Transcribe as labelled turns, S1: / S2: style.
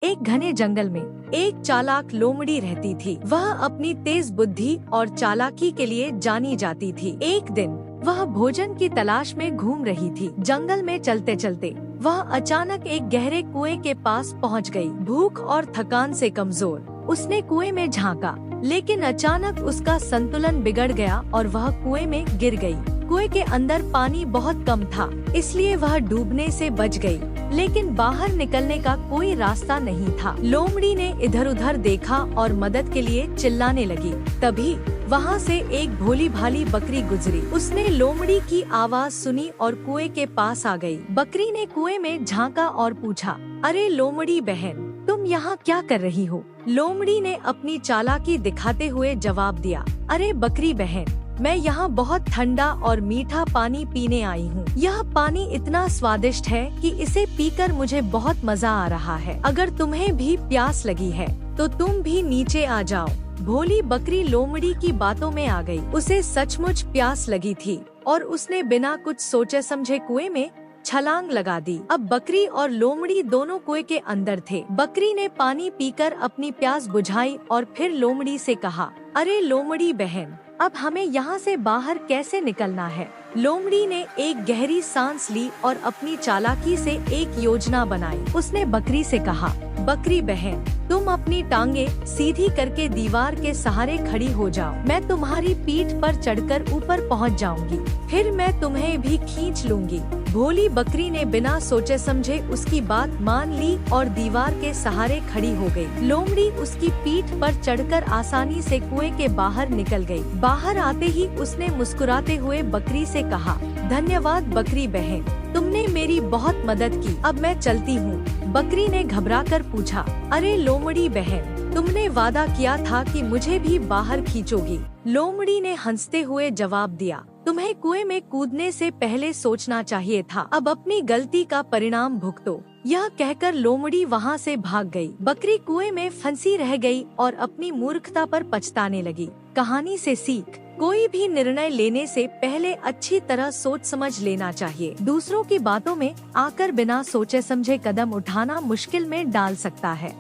S1: एक घने जंगल में एक चालाक लोमड़ी रहती थी। वह अपनी तेज बुद्धि और चालाकी के लिए जानी जाती थी। एक दिन वह भोजन की तलाश में घूम रही थी। जंगल में चलते चलते वह अचानक एक गहरे कुएं के पास पहुंच गई। भूख और थकान से कमजोर उसने कुएं में झांका, लेकिन अचानक उसका संतुलन बिगड़ गया और वह कुएं में गिर गई। कुएं के अंदर पानी बहुत कम था, इसलिए वह डूबने से बच गई, लेकिन बाहर निकलने का कोई रास्ता नहीं था। लोमड़ी ने इधर उधर देखा और मदद के लिए चिल्लाने लगी। तभी वहाँ से एक भोली भाली बकरी गुजरी। उसने लोमड़ी की आवाज सुनी और कुएं के पास आ गई। बकरी ने कुएं में झांका और पूछा, अरे लोमड़ी बहन, तुम यहाँ क्या कर रही हो? लोमड़ी ने अपनी चालाकी दिखाते हुए जवाब दिया, अरे बकरी बहन, मैं यहाँ बहुत ठंडा और मीठा पानी पीने आई हूँ। यह पानी इतना स्वादिष्ट है कि इसे पीकर मुझे बहुत मजा आ रहा है। अगर तुम्हें भी प्यास लगी है तो तुम भी नीचे आ जाओ। भोली बकरी लोमड़ी की बातों में आ गई। उसे सचमुच प्यास लगी थी और उसने बिना कुछ सोचे समझे कुएं में छलांग लगा दी। अब बकरी और लोमड़ी दोनों कुएं के अंदर थे। बकरी ने पानी पीकर अपनी प्यास बुझाई और फिर लोमड़ी से कहा, अरे लोमड़ी बहन, अब हमें यहाँ से बाहर कैसे निकलना है? लोमड़ी ने एक गहरी सांस ली और अपनी चालाकी से एक योजना बनाई। उसने बकरी से कहा, बकरी बहन, तुम अपनी टांगे सीधी करके दीवार के सहारे खड़ी हो जाओ। मैं तुम्हारी पीठ पर चढ़कर ऊपर पहुंच जाऊंगी, फिर मैं तुम्हें भी खींच लूंगी। भोली बकरी ने बिना सोचे समझे उसकी बात मान ली और दीवार के सहारे खड़ी हो गई। लोमड़ी उसकी पीठ पर चढ़कर आसानी से कुएं के बाहर निकल गई। बाहर आते ही उसने मुस्कुराते हुए बकरी से कहा, धन्यवाद बकरी बहन, तुमने मेरी बहुत मदद की। अब मैं चलती हूँ। बकरी ने घबराकर पूछा, अरे लोमड़ी बहन, तुमने वादा किया था कि मुझे भी बाहर खींचोगी। लोमड़ी ने हंसते हुए जवाब दिया, तुम्हें कुएं में कूदने से पहले सोचना चाहिए था। अब अपनी गलती का परिणाम भुगतो। यह कहकर लोमड़ी वहाँ से भाग गई। बकरी कुएं में फंसी रह गई और अपनी मूर्खता पर पछताने लगी। कहानी से सीख, कोई भी निर्णय लेने से पहले अच्छी तरह सोच समझ लेना चाहिए। दूसरों की बातों में आकर बिना सोचे समझे कदम उठाना मुश्किल में डाल सकता है।